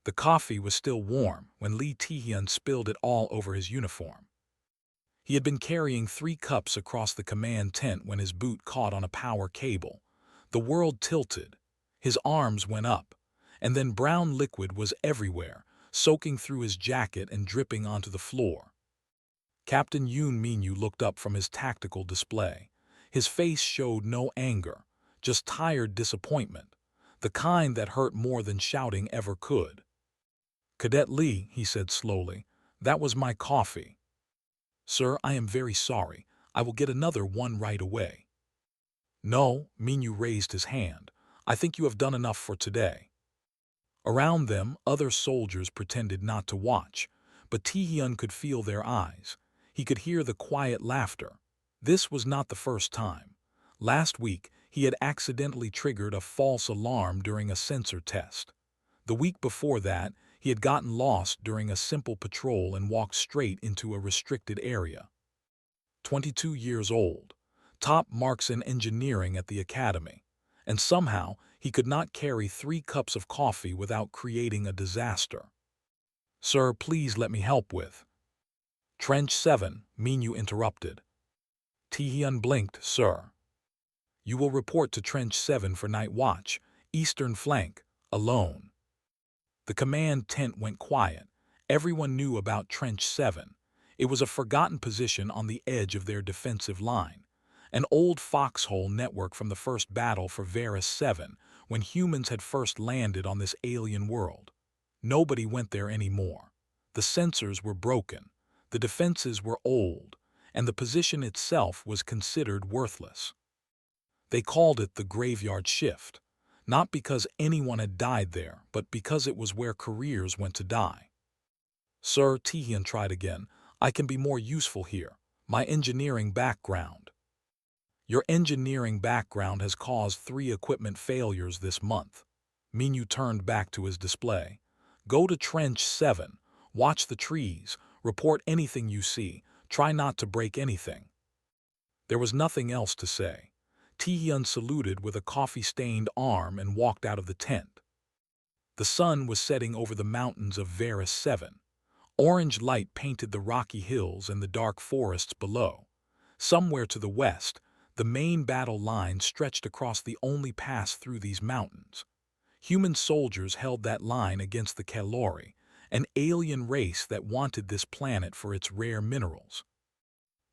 The coffee was still warm when Lee Tae-hyun spilled it all over his uniform. He had been carrying 3 cups across the command tent when his boot caught on a power cable. The world tilted. His arms went up, and then brown liquid was everywhere, soaking through his jacket and dripping onto the floor. Captain Yoon Min-yu looked up from his tactical display. His face showed no anger, just tired disappointment, the kind that hurt more than shouting ever could. "Cadet Lee," he said slowly, "that was my coffee." "Sir, I am very sorry. I will get another one right away." "No," Min-yu raised his hand. "I think you have done enough for today." Around them, other soldiers pretended not to watch, but Tae-hyun could feel their eyes. He could hear the quiet laughter. This was not the first time. Last week, he had accidentally triggered a false alarm during a sensor test. The week before that, he had gotten lost during a simple patrol and walked straight into a restricted area. 22 years old, top marks in engineering at the academy, and somehow he could not carry 3 cups of coffee without creating a disaster. "Sir, please let me help with." "Trench 7, Min-yu interrupted. Tae-hyun blinked. "Sir. You will report to Trench 7 for night watch, eastern flank, alone." The command tent went quiet. Everyone knew about Trench 7. It was a forgotten position on the edge of their defensive line. An old foxhole network from the first battle for Varus 7, when humans had first landed on this alien world. Nobody went there anymore. The sensors were broken, the defenses were old, and the position itself was considered worthless. They called it the graveyard shift, not because anyone had died there, but because it was where careers went to die. "Sir," Tae-hyun tried again, "I can be more useful here. My engineering background." "Your engineering background has caused 3 equipment failures this month." Min-yu turned back to his display. "Go to Trench 7, watch the trees, report anything you see, try not to break anything." There was nothing else to say. Tae-hyun saluted with a coffee-stained arm and walked out of the tent. The sun was setting over the mountains of Varus 7. Orange light painted the rocky hills and the dark forests below. Somewhere to the west, the main battle line stretched across the only pass through these mountains. Human soldiers held that line against the Kalori, an alien race that wanted this planet for its rare minerals.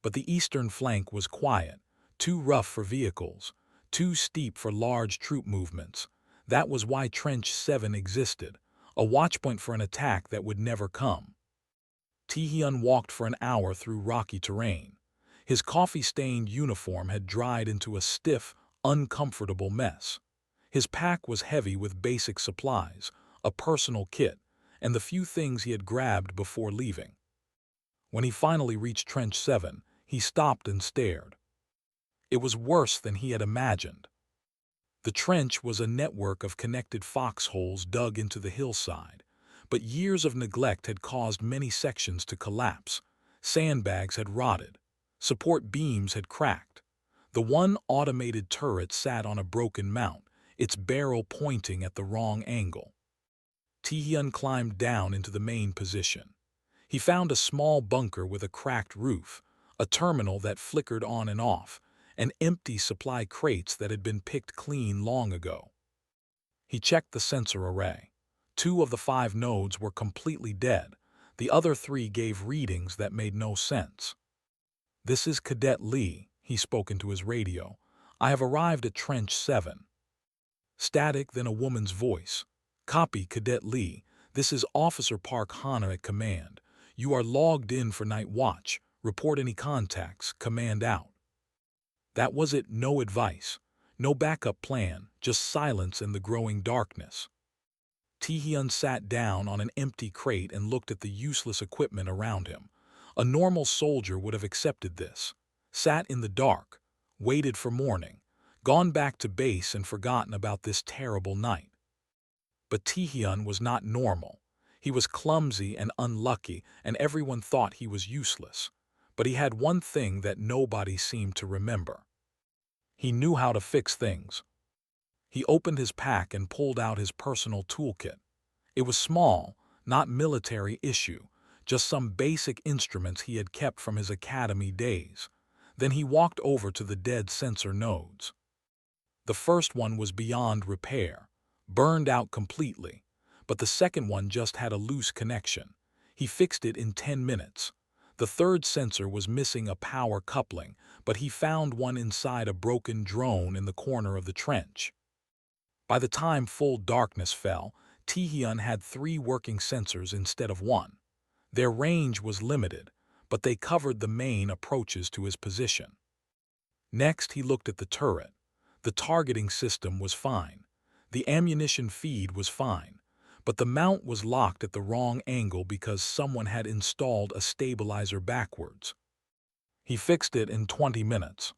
But the eastern flank was quiet, too rough for vehicles, too steep for large troop movements. That was why Trench 7 existed, a watchpoint for an attack that would never come. Tae-hyun walked for an hour through rocky terrain. His coffee-stained uniform had dried into a stiff, uncomfortable mess. His pack was heavy with basic supplies, a personal kit, and the few things he had grabbed before leaving. When he finally reached Trench 7, he stopped and stared. It was worse than he had imagined. The trench was a network of connected foxholes dug into the hillside, but years of neglect had caused many sections to collapse. Sandbags had rotted. Support beams had cracked. The one automated turret sat on a broken mount, its barrel pointing at the wrong angle. Tae-hyun climbed down into the main position. He found a small bunker with a cracked roof, a terminal that flickered on and off, and empty supply crates that had been picked clean long ago. He checked the sensor array. 2 of the 5 nodes were completely dead. The other 3 gave readings that made no sense. "This is Cadet Lee," he spoke into his radio. "I have arrived at Trench 7. Static, then a woman's voice. "Copy, Cadet Lee. This is Officer Park Hana at command. You are logged in for night watch. Report any contacts. Command out." That was it. No advice. No backup plan, just silence and the growing darkness. Tae-hyun sat down on an empty crate and looked at the useless equipment around him. A normal soldier would have accepted this. Sat in the dark, waited for morning, gone back to base and forgotten about this terrible night. But Tae-hyun was not normal. He was clumsy and unlucky, and everyone thought he was useless. But he had one thing that nobody seemed to remember. He knew how to fix things. He opened his pack and pulled out his personal toolkit. It was small, not military issue, just some basic instruments he had kept from his academy days. Then he walked over to the dead sensor nodes. The first one was beyond repair, burned out completely, but the second one just had a loose connection. He fixed it in 10 minutes. The third sensor was missing a power coupling, but he found one inside a broken drone in the corner of the trench. By the time full darkness fell, Taehyun had 3 working sensors instead of 1. Their range was limited, but they covered the main approaches to his position. Next, he looked at the turret. The targeting system was fine. The ammunition feed was fine, but the mount was locked at the wrong angle because someone had installed a stabilizer backwards. He fixed it in 20 minutes.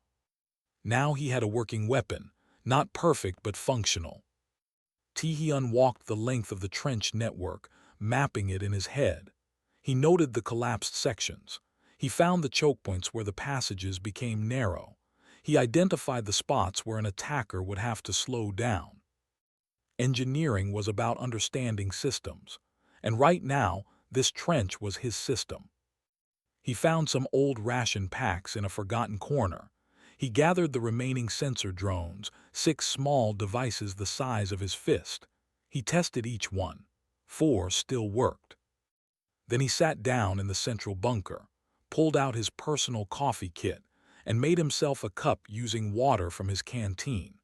Now he had a working weapon, not perfect but functional. Taehyun walked the length of the trench network, mapping it in his head. He noted the collapsed sections. He found the choke points where the passages became narrow. He identified the spots where an attacker would have to slow down. Engineering was about understanding systems, and right now, this trench was his system. He found some old ration packs in a forgotten corner. He gathered the remaining sensor drones, 6 small devices the size of his fist. He tested each one. 4 still worked. Then he sat down in the central bunker, pulled out his personal coffee kit, and made himself a cup using water from his canteen.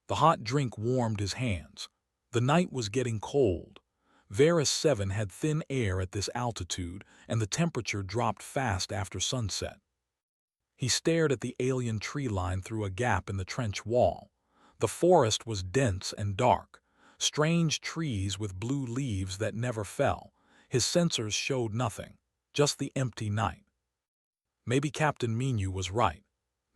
The hot drink warmed his hands. The night was getting cold. Varus 7 had thin air at this altitude, and the temperature dropped fast after sunset. He stared at the alien tree line through a gap in the trench wall. The forest was dense and dark, strange trees with blue leaves that never fell. His sensors showed nothing, just the empty night. Maybe Captain Minyu was right.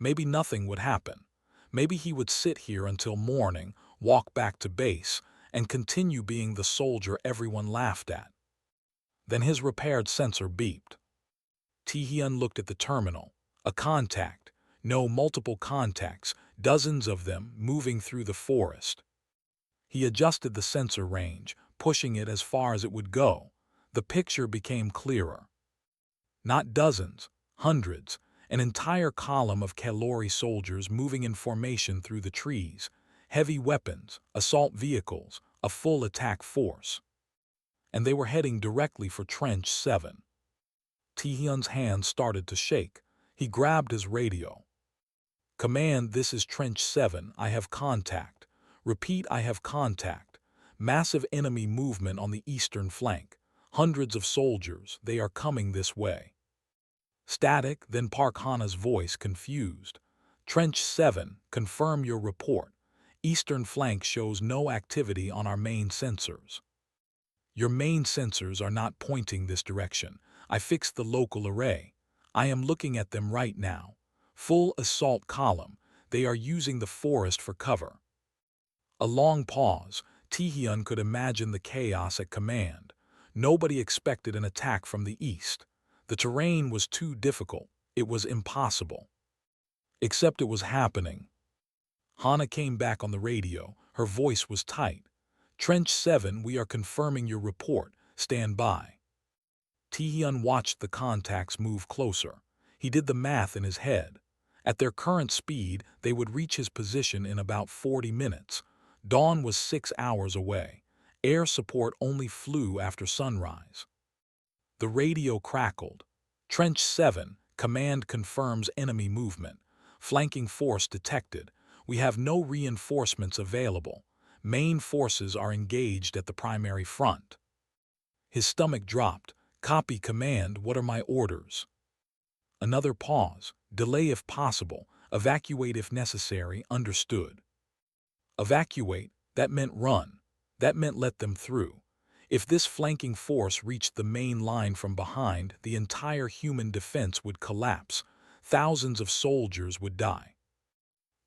Maybe nothing would happen. Maybe he would sit here until morning, walk back to base, and continue being the soldier everyone laughed at. Then his repaired sensor beeped. Taehyun looked at the terminal. A contact. No, multiple contacts, dozens of them, moving through the forest. He adjusted the sensor range, pushing it as far as it would go. The picture became clearer. Not dozens, hundreds, an entire column of Kalori soldiers moving in formation through the trees, heavy weapons, assault vehicles, a full attack force. And they were heading directly for Trench 7. Taehyun's hands started to shake. He grabbed his radio. "Command, this is Trench 7, I have contact. Repeat, I have contact. Massive enemy movement on the eastern flank. Hundreds of soldiers, they are coming this way." Static, then Park Hana's voice, confused. "Trench 7, confirm your report. Eastern flank shows no activity on our main sensors." "Your main sensors are not pointing this direction. I fixed the local array. I am looking at them right now. Full assault column. They are using the forest for cover." A long pause. Taehyun could imagine the chaos at command. Nobody expected an attack from the east. The terrain was too difficult. It was impossible. Except it was happening. Hana came back on the radio. Her voice was tight. "Trench 7, we are confirming your report. Stand by." Taehyun watched the contacts move closer. He did the math in his head. At their current speed, they would reach his position in about 40 minutes. Dawn was 6 hours away. Air support only flew after sunrise. The radio crackled. "Trench 7, command confirms enemy movement. Flanking force detected. We have no reinforcements available. Main forces are engaged at the primary front." His stomach dropped. "Copy, command, what are my orders?" Another pause. "Delay if possible. Evacuate if necessary. Understood." Evacuate, that meant run. That meant let them through. If this flanking force reached the main line from behind, the entire human defense would collapse. Thousands of soldiers would die.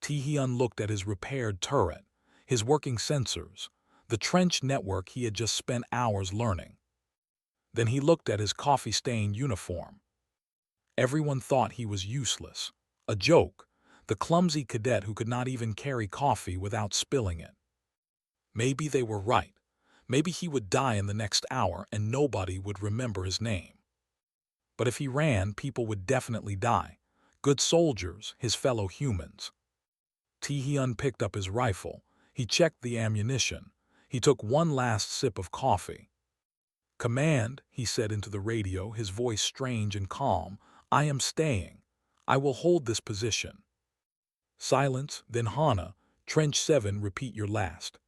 Taehyun looked at his repaired turret, his working sensors, the trench network he had just spent hours learning. Then he looked at his coffee-stained uniform. Everyone thought he was useless. A joke. The clumsy cadet who could not even carry coffee without spilling it. Maybe they were right. Maybe he would die in the next hour and nobody would remember his name. But if he ran, people would definitely die. Good soldiers, his fellow humans. Tae-hyun picked up his rifle. He checked the ammunition. He took one last sip of coffee. "Command," he said into the radio, his voice strange and calm. "I am staying. I will hold this position." Silence, then Hana, "Trench 7, repeat your last."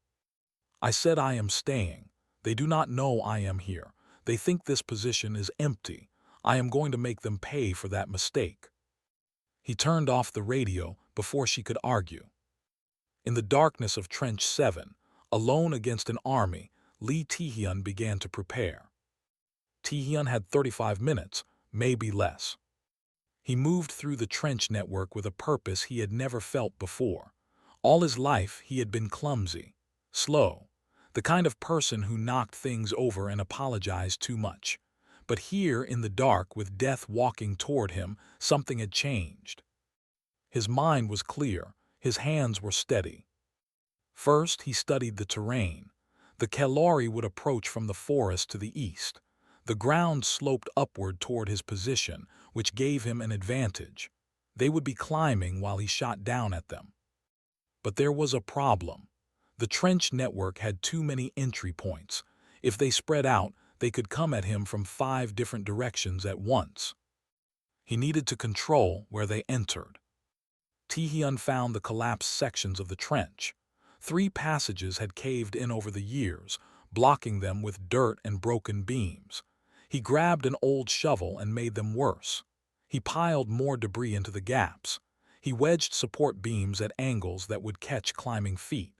"I said I am staying. They do not know I am here. They think this position is empty. I am going to make them pay for that mistake." He turned off the radio before she could argue. In the darkness of Trench 7, alone against an army, Lee Tae-hyun began to prepare. Tae-hyun had 35 minutes, maybe less. He moved through the trench network with a purpose he had never felt before. All his life he had been clumsy, slow, the kind of person who knocked things over and apologized too much. But here in the dark, with death walking toward him, something had changed. His mind was clear, his hands were steady. First, he studied the terrain. The Kalori would approach from the forest to the east. The ground sloped upward toward his position, which gave him an advantage. They would be climbing while he shot down at them. But there was a problem. The trench network had too many entry points. If they spread out, they could come at him from 5 different directions at once. He needed to control where they entered. Tae-hyun found the collapsed sections of the trench. 3 passages had caved in over the years, blocking them with dirt and broken beams. He grabbed an old shovel and made them worse. He piled more debris into the gaps. He wedged support beams at angles that would catch climbing feet.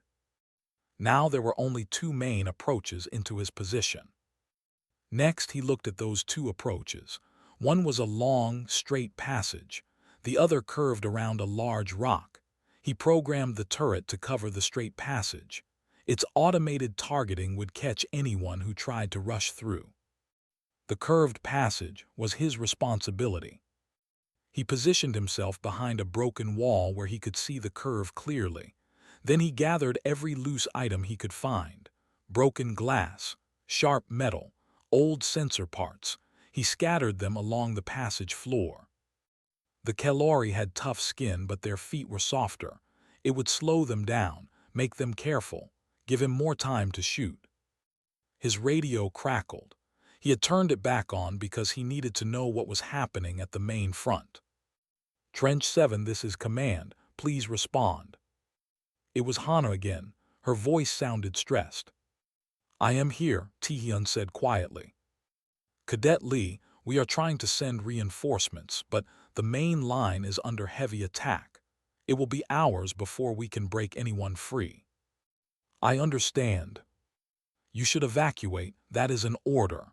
Now there were only 2 main approaches into his position. Next, he looked at those 2 approaches. One was a long, straight passage. The other curved around a large rock. He programmed the turret to cover the straight passage. Its automated targeting would catch anyone who tried to rush through. The curved passage was his responsibility. He positioned himself behind a broken wall where he could see the curve clearly. Then he gathered every loose item he could find. Broken glass, sharp metal, old sensor parts. He scattered them along the passage floor. The Kalori had tough skin, but their feet were softer. It would slow them down, make them careful, give him more time to shoot. His radio crackled. He had turned it back on because he needed to know what was happening at the main front. "Trench 7, this is command. Please respond." It was Hana again. Her voice sounded stressed. "I am here," Tae-hyun said quietly. "Cadet Lee, we are trying to send reinforcements, but the main line is under heavy attack. It will be hours before we can break anyone free." "I understand. You should evacuate. That is an order."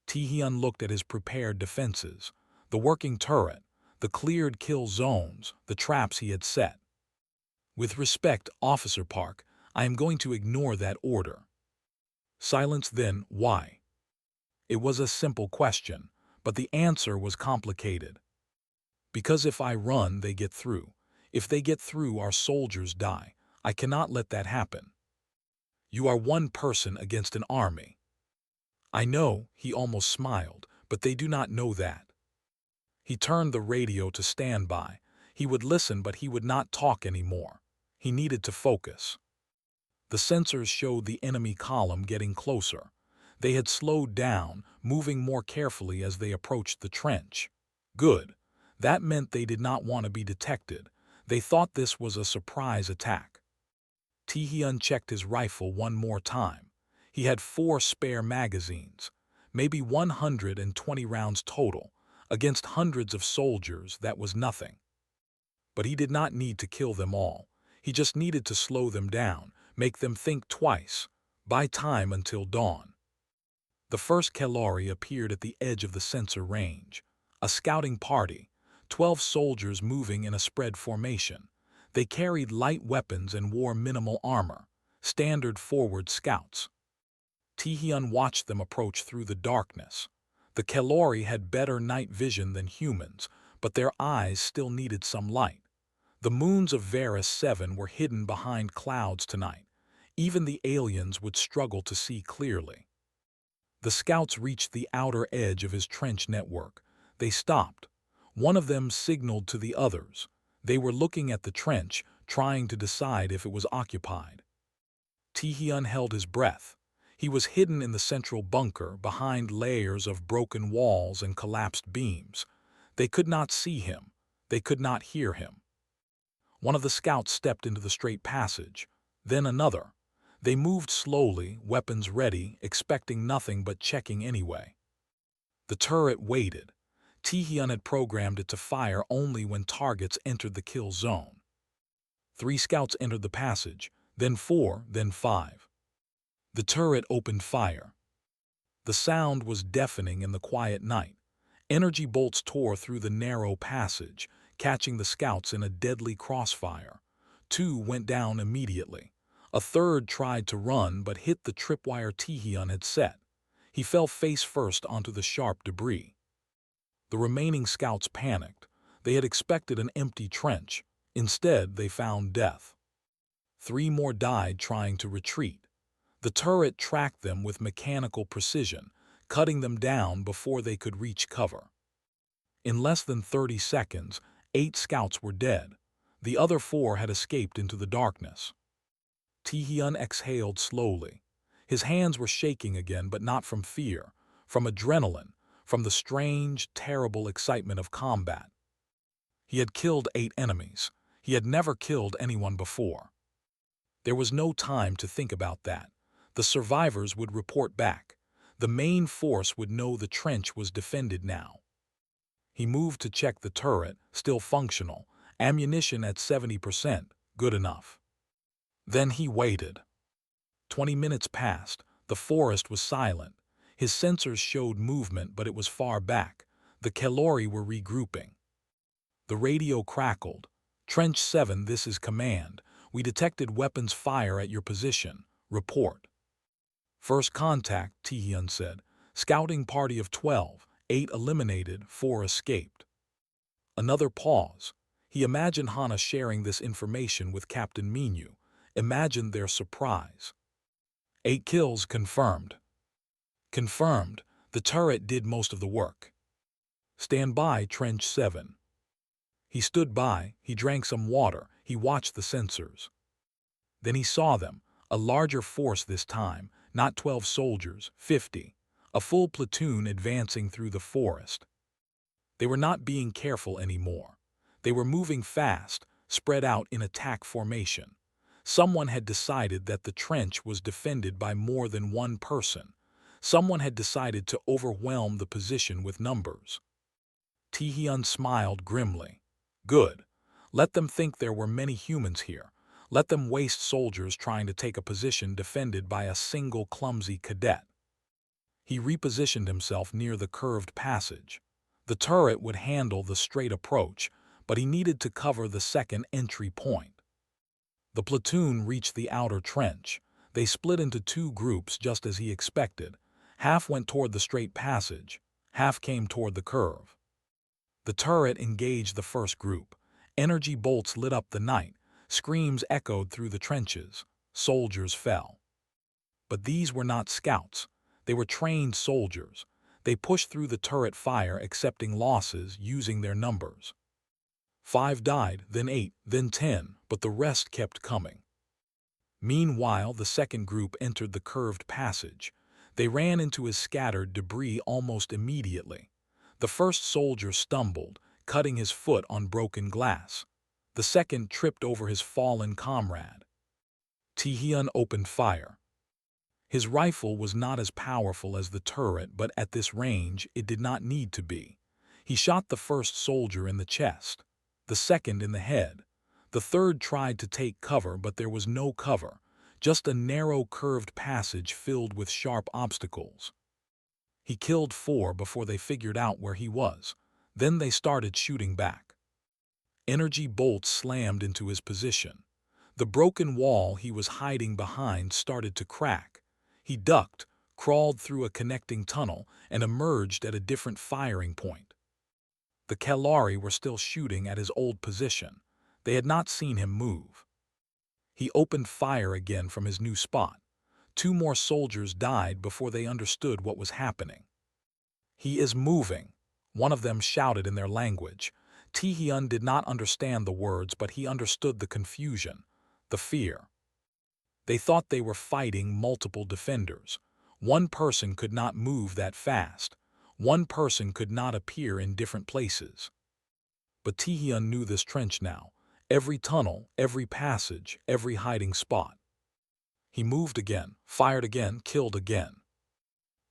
Tae-hyun looked at his prepared defenses, the working turret, the cleared kill zones, the traps he had set. "With respect, Officer Park, I am going to ignore that order." Silence. Then, why? It was a simple question, but the answer was complicated. "Because if I run, they get through. If they get through, our soldiers die. I cannot let that happen." "You are one person against an army." "I know," he almost smiled, "but they do not know that." He turned the radio to standby. He would listen, but he would not talk anymore. He needed to focus. The sensors showed the enemy column getting closer. They had slowed down, moving more carefully as they approached the trench. Good. That meant they did not want to be detected. They thought this was a surprise attack. Tae-hyun checked his rifle one more time. He had 4 spare magazines, maybe 120 rounds total. Against hundreds of soldiers, that was nothing. But he did not need to kill them all. He just needed to slow them down, make them think twice, buy time until dawn. The first Kalori appeared at the edge of the sensor range. A scouting party, 12 soldiers moving in a spread formation. They carried light weapons and wore minimal armor, standard forward scouts. Tae-hyun watched them approach through the darkness. The Kalori had better night vision than humans, but their eyes still needed some light. The moons of Varus 7 were hidden behind clouds tonight. Even the aliens would struggle to see clearly. The scouts reached the outer edge of his trench network. They stopped. One of them signaled to the others. They were looking at the trench, trying to decide if it was occupied. Taehyun held his breath. He was hidden in the central bunker behind layers of broken walls and collapsed beams. They could not see him. They could not hear him. One of the scouts stepped into the straight passage. Then another. They moved slowly, weapons ready, expecting nothing but checking anyway. The turret waited. Taehyun had programmed it to fire only when targets entered the kill zone. 3 scouts entered the passage, then 4, then 5. The turret opened fire. The sound was deafening in the quiet night. Energy bolts tore through the narrow passage, catching the scouts in a deadly crossfire. 2 went down immediately. A third tried to run but hit the tripwire Taehyun had set. He fell face first onto the sharp debris. The remaining scouts panicked. They had expected an empty trench. Instead, they found death. 3 more died trying to retreat. The turret tracked them with mechanical precision, cutting them down before they could reach cover. In less than 30 seconds, 8 scouts were dead. The other 4 had escaped into the darkness. Taehyun exhaled slowly. His hands were shaking again, but not from fear, from adrenaline, from the strange, terrible excitement of combat. He had killed 8 enemies. He had never killed anyone before. There was no time to think about that. The survivors would report back. The main force would know the trench was defended now. He moved to check the turret, still functional, ammunition at 70%, good enough. Then he waited. 20 minutes passed. The forest was silent. His sensors showed movement, but it was far back. The Kelori were regrouping. The radio crackled. Trench 7, this is command. We detected weapons fire at your position. Report. First contact, Taehyun said. Scouting party of 12. 8 eliminated, 4 escaped. Another pause. He imagined Hana sharing this information with Captain Minyu. Imagined their surprise. 8 kills confirmed. Confirmed. The turret did most of the work. Stand by, Trench 7. He stood by, he drank some water, he watched the sensors. Then he saw them, a larger force this time, not 12 soldiers, 50. A full platoon advancing through the forest. They were not being careful anymore. They were moving fast, spread out in attack formation. Someone had decided that the trench was defended by more than one person. Someone had decided to overwhelm the position with numbers. Taehyun smiled grimly. Good. Let them think there were many humans here. Let them waste soldiers trying to take a position defended by a single clumsy cadet. He repositioned himself near the curved passage. The turret would handle the straight approach, but he needed to cover the second entry point. The platoon reached the outer trench. They split into 2 groups just as he expected. Half went toward the straight passage. Half came toward the curve. The turret engaged the first group. Energy bolts lit up the night. Screams echoed through the trenches. Soldiers fell. But these were not scouts. They were trained soldiers. They pushed through the turret fire, accepting losses, using their numbers. 5 died, then 8, then 10, but the rest kept coming. Meanwhile, the second group entered the curved passage. They ran into his scattered debris almost immediately. The first soldier stumbled, cutting his foot on broken glass. The second tripped over his fallen comrade. Taehyun opened fire. His rifle was not as powerful as the turret, but at this range it did not need to be. He shot the first soldier in the chest, the second in the head. The third tried to take cover, but there was no cover, just a narrow curved passage filled with sharp obstacles. He killed 4 before they figured out where he was. Then they started shooting back. Energy bolts slammed into his position. The broken wall he was hiding behind started to crack. He ducked, crawled through a connecting tunnel, and emerged at a different firing point. The Kelari were still shooting at his old position. They had not seen him move. He opened fire again from his new spot. 2 more soldiers died before they understood what was happening. "He is moving," one of them shouted in their language. Taehyun did not understand the words, but he understood the confusion, the fear. They thought they were fighting multiple defenders. One person could not move that fast. One person could not appear in different places. But Taehyun knew this trench now. Every tunnel, every passage, every hiding spot. He moved again, fired again, killed again.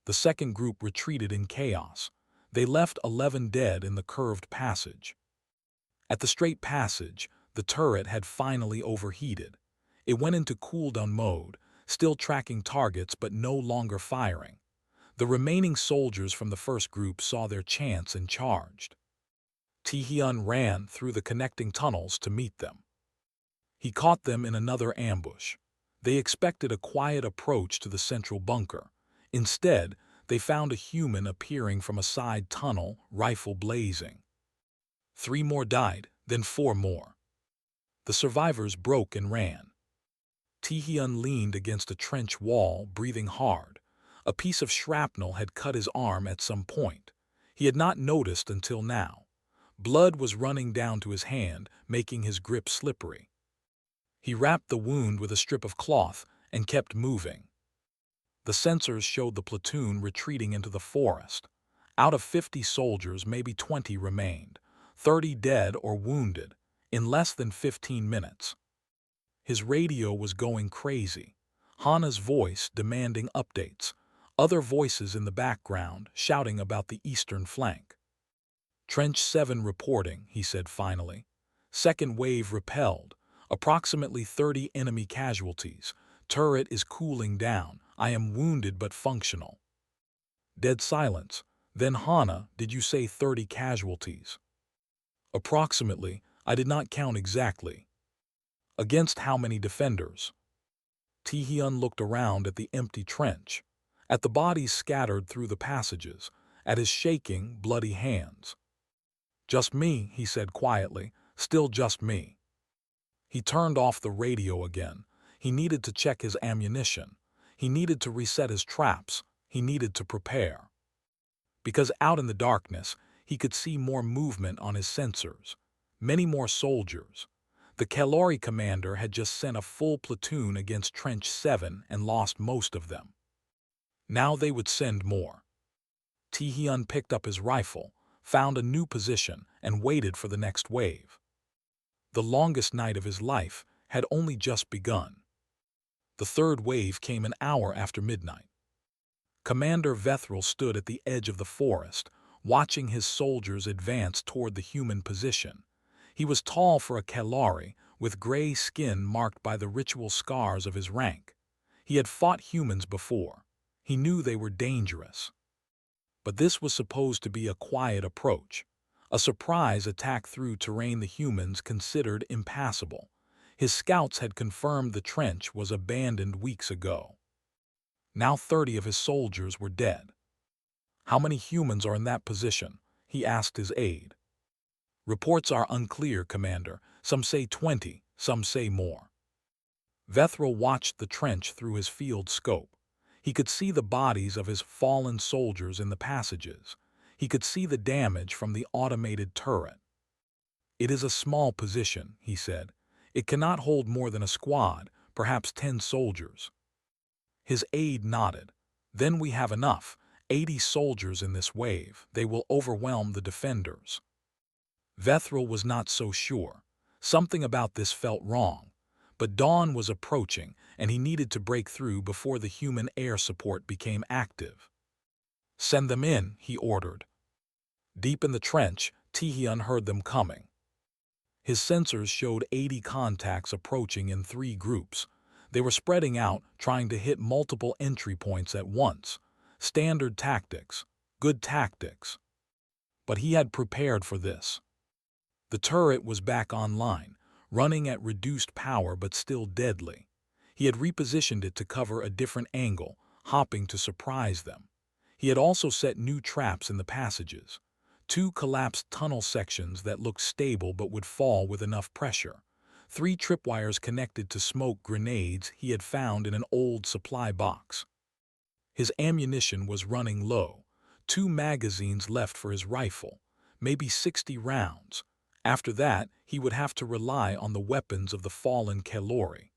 The second group retreated in chaos. They left 11 dead in the curved passage. At the straight passage, the turret had finally overheated. It went into cooldown mode, still tracking targets but no longer firing. The remaining soldiers from the first group saw their chance and charged. Taehyun ran through the connecting tunnels to meet them. He caught them in another ambush. They expected a quiet approach to the central bunker. Instead, they found a human appearing from a side tunnel, rifle blazing. 3 more died, then 4 more. The survivors broke and ran. Taehyun leaned against a trench wall, breathing hard. A piece of shrapnel had cut his arm at some point. He had not noticed until now. Blood was running down to his hand, making his grip slippery. He wrapped the wound with a strip of cloth and kept moving. The sensors showed the platoon retreating into the forest. Out of 50 soldiers, maybe 20 remained, 30 dead or wounded, in less than 15 minutes. His radio was going crazy. Hana's voice demanding updates. Other voices in the background shouting about the eastern flank. "Trench 7 reporting," he said finally. "Second wave repelled. Approximately 30 enemy casualties. Turret is cooling down. I am wounded but functional." Dead silence. Then Hana, "Did you say 30 casualties?" "Approximately. I did not count exactly." "Against how many defenders?" Taehyun looked around at the empty trench, at the bodies scattered through the passages, at his shaking, bloody hands. "Just me," he said quietly, "still just me." He turned off the radio again. He needed to check his ammunition. He needed to reset his traps. He needed to prepare. Because out in the darkness, he could see more movement on his sensors. Many more soldiers. The Kalori commander had just sent a full platoon against Trench 7 and lost most of them. Now they would send more. Taehyun picked up his rifle, found a new position, and waited for the next wave. The longest night of his life had only just begun. The third wave came an hour after midnight. Commander Vethril stood at the edge of the forest, watching his soldiers advance toward the human position. He was tall for a Kalari, with gray skin marked by the ritual scars of his rank. He had fought humans before. He knew they were dangerous. But this was supposed to be a quiet approach, a surprise attack through terrain the humans considered impassable. His scouts had confirmed the trench was abandoned weeks ago. Now 30 of his soldiers were dead. "How many humans are in that position?" he asked his aide. "Reports are unclear, Commander. Some say 20, some say more." Vethril watched the trench through his field scope. He could see the bodies of his fallen soldiers in the passages. He could see the damage from the automated turret. "It is a small position," he said. "It cannot hold more than a squad, perhaps 10 soldiers." His aide nodded. "Then we have enough. 80 soldiers in this wave. They will overwhelm the defenders." Vethril was not so sure. Something about this felt wrong. But dawn was approaching, and he needed to break through before the human air support became active. "Send them in," he ordered. Deep in the trench, Taehyun heard them coming. His sensors showed 80 contacts approaching in 3 groups. They were spreading out, trying to hit multiple entry points at once. Standard tactics. Good tactics. But he had prepared for this. The turret was back online, running at reduced power but still deadly. He had repositioned it to cover a different angle, hopping to surprise them. He had also set new traps in the passages. 2 collapsed tunnel sections that looked stable but would fall with enough pressure. 3 tripwires connected to smoke grenades he had found in an old supply box. His ammunition was running low, 2 magazines left for his rifle, maybe 60 rounds. After that, he would have to rely on the weapons of the fallen Kalori.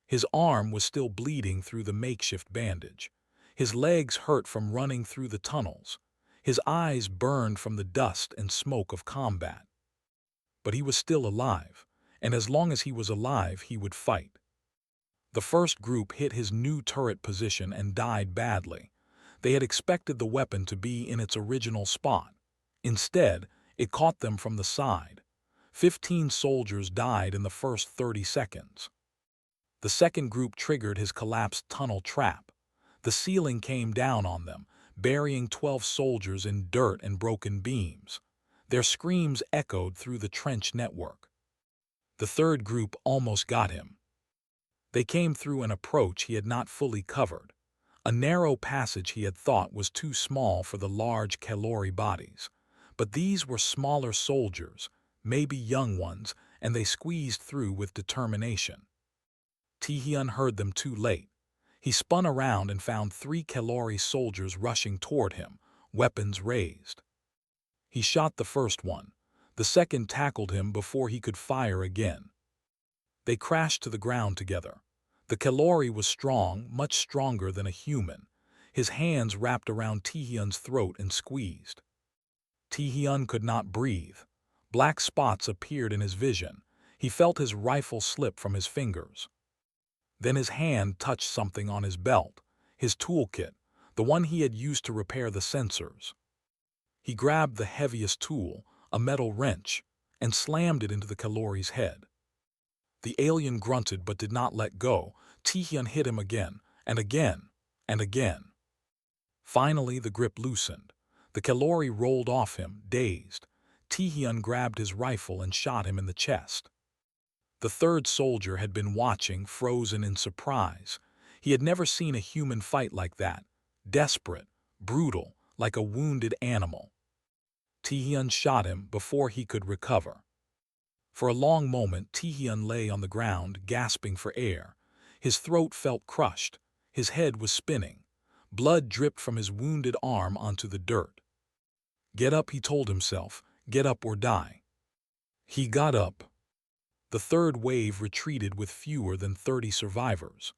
His arm was still bleeding through the makeshift bandage. His legs hurt from running through the tunnels. His eyes burned from the dust and smoke of combat. But he was still alive, and as long as he was alive, he would fight. The first group hit his new turret position and died badly. They had expected the weapon to be in its original spot. Instead, it caught them from the side. 15 soldiers died in the first 30 seconds. The second group triggered his collapsed tunnel trap. The ceiling came down on them, burying 12 soldiers in dirt and broken beams. Their screams echoed through the trench network. The third group almost got him. They came through an approach he had not fully covered, a narrow passage he had thought was too small for the large Kalori bodies. But these were smaller soldiers, maybe young ones, and they squeezed through with determination. Taehyun heard them too late. He spun around and found 3 Kalori soldiers rushing toward him, weapons raised. He shot the first one. The second tackled him before he could fire again. They crashed to the ground together. The Kalori was strong, much stronger than a human. His hands wrapped around Taehyun's throat and squeezed. Taehyun could not breathe. Black spots appeared in his vision. He felt his rifle slip from his fingers. Then his hand touched something on his belt, his toolkit, the one he had used to repair the sensors. He grabbed the heaviest tool, a metal wrench, and slammed it into the Kalori's head. The alien grunted but did not let go. Taehyun hit him again, and again, and again. Finally, the grip loosened. The Kalori rolled off him, dazed. Taehyun grabbed his rifle and shot him in the chest. The third soldier had been watching, frozen in surprise. He had never seen a human fight like that, desperate, brutal, like a wounded animal. Taehyun shot him before he could recover. For a long moment, Taehyun lay on the ground, gasping for air. His throat felt crushed. His head was spinning. Blood dripped from his wounded arm onto the dirt. Get up, he told himself. Get up or die. He got up. The third wave retreated with fewer than 30 survivors.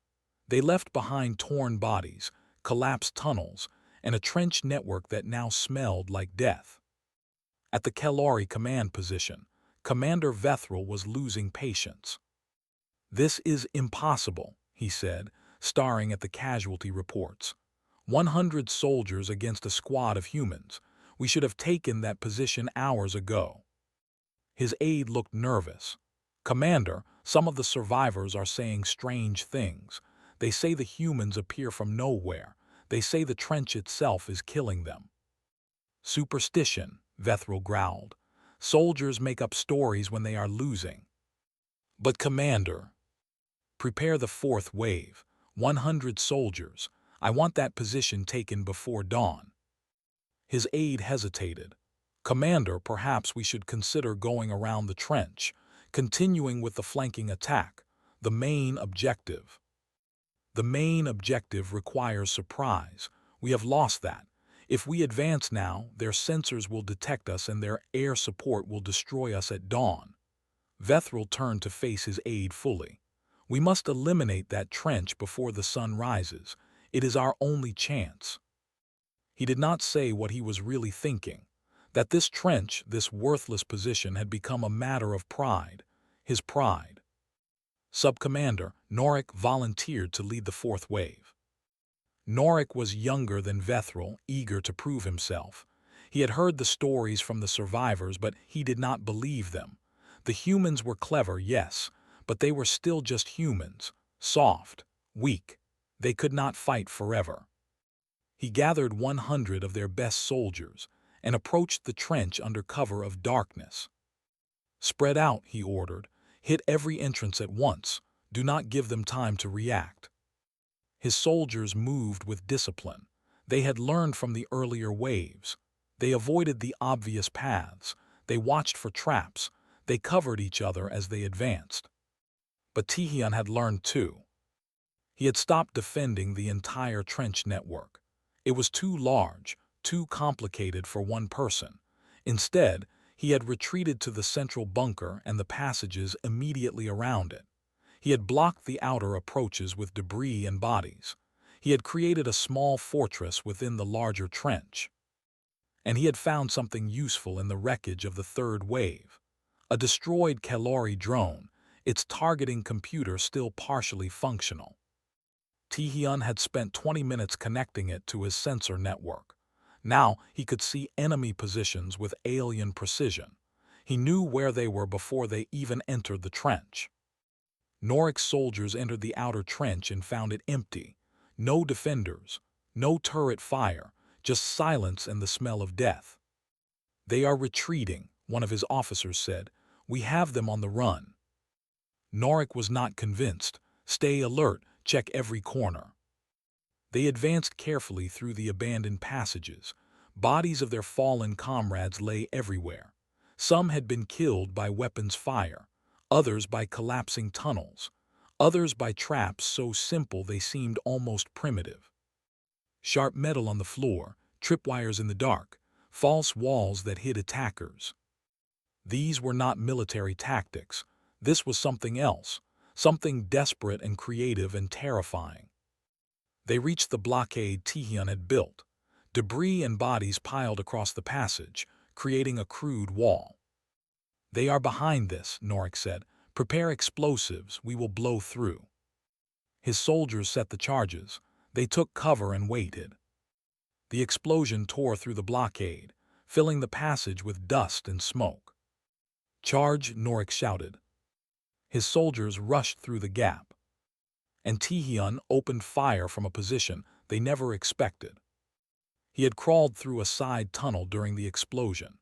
They left behind torn bodies, collapsed tunnels, and a trench network that now smelled like death. At the Kalori command position, Commander Vethril was losing patience. "This is impossible," he said, staring at the casualty reports. 100 soldiers against a squad of humans. We should have taken that position hours ago. His aide looked nervous. "Commander, some of the survivors are saying strange things. They say the humans appear from nowhere. They say the trench itself is killing them." "Superstition," Vethril growled. "Soldiers make up stories when they are losing." "But Commander, prepare the fourth wave. 100 soldiers. I want that position taken before dawn." His aide hesitated. "Commander, perhaps we should consider going around the trench, continuing with the flanking attack, the main objective." "The main objective requires surprise. We have lost that. If we advance now, their sensors will detect us and their air support will destroy us at dawn." Vethril turned to face his aide fully. "We must eliminate that trench before the sun rises. It is our only chance." He did not say what he was really thinking, that this trench, this worthless position, had become a matter of pride, his pride. Sub-Commander Norik volunteered to lead the fourth wave. Norik was younger than Vethril, eager to prove himself. He had heard the stories from the survivors, but he did not believe them. The humans were clever, yes, but they were still just humans, soft, weak. They could not fight forever. He gathered 100 of their best soldiers and approached the trench under cover of darkness. "Spread out," he ordered. "Hit every entrance at once. Do not give them time to react." His soldiers moved with discipline. They had learned from the earlier waves. They avoided the obvious paths. They watched for traps. They covered each other as they advanced. But Tihian had learned too. He had stopped defending the entire trench network. It was too large, too complicated for one person. Instead, he had retreated to the central bunker and the passages immediately around it. He had blocked the outer approaches with debris and bodies. He had created a small fortress within the larger trench. And he had found something useful in the wreckage of the third wave. A destroyed Kalori drone, its targeting computer still partially functional. Tihian had spent 20 minutes connecting it to his sensor network. Now he could see enemy positions with alien precision. He knew where they were before they even entered the trench. Norik's soldiers entered the outer trench and found it empty. No defenders, no turret fire, just silence and the smell of death. "They are retreating," one of his officers said. "We have them on the run." Norik was not convinced. "Stay alert, check every corner." They advanced carefully through the abandoned passages. Bodies of their fallen comrades lay everywhere. Some had been killed by weapons fire, others by collapsing tunnels, others by traps so simple they seemed almost primitive. Sharp metal on the floor, tripwires in the dark, false walls that hid attackers. These were not military tactics. This was something else, something desperate and creative and terrifying. They reached the blockade Tihian had built. Debris and bodies piled across the passage, creating a crude wall. "They are behind this," Norik said. "Prepare explosives, we will blow through." His soldiers set the charges. They took cover and waited. The explosion tore through the blockade, filling the passage with dust and smoke. "Charge!" Norik shouted. His soldiers rushed through the gap, and Tihian opened fire from a position they never expected. He had crawled through a side tunnel during the explosion.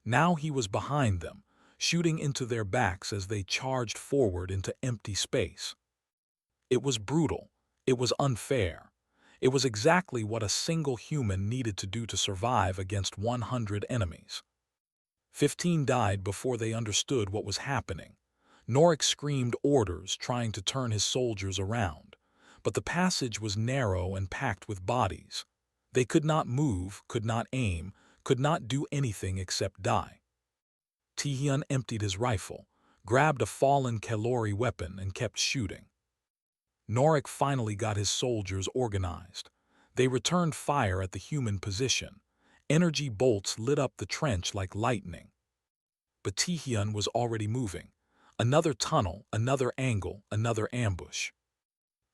Now he was behind them, shooting into their backs as they charged forward into empty space. It was brutal. It was unfair. It was exactly what a single human needed to do to survive against 100 enemies. 15 died before they understood what was happening. Norik screamed orders, trying to turn his soldiers around. But the passage was narrow and packed with bodies. They could not move, could not aim, could not do anything except die. Tihian emptied his rifle, grabbed a fallen Kalori weapon, and kept shooting. Norik finally got his soldiers organized. They returned fire at the human position. Energy bolts lit up the trench like lightning. But Tihian was already moving. Another tunnel, another angle, another ambush.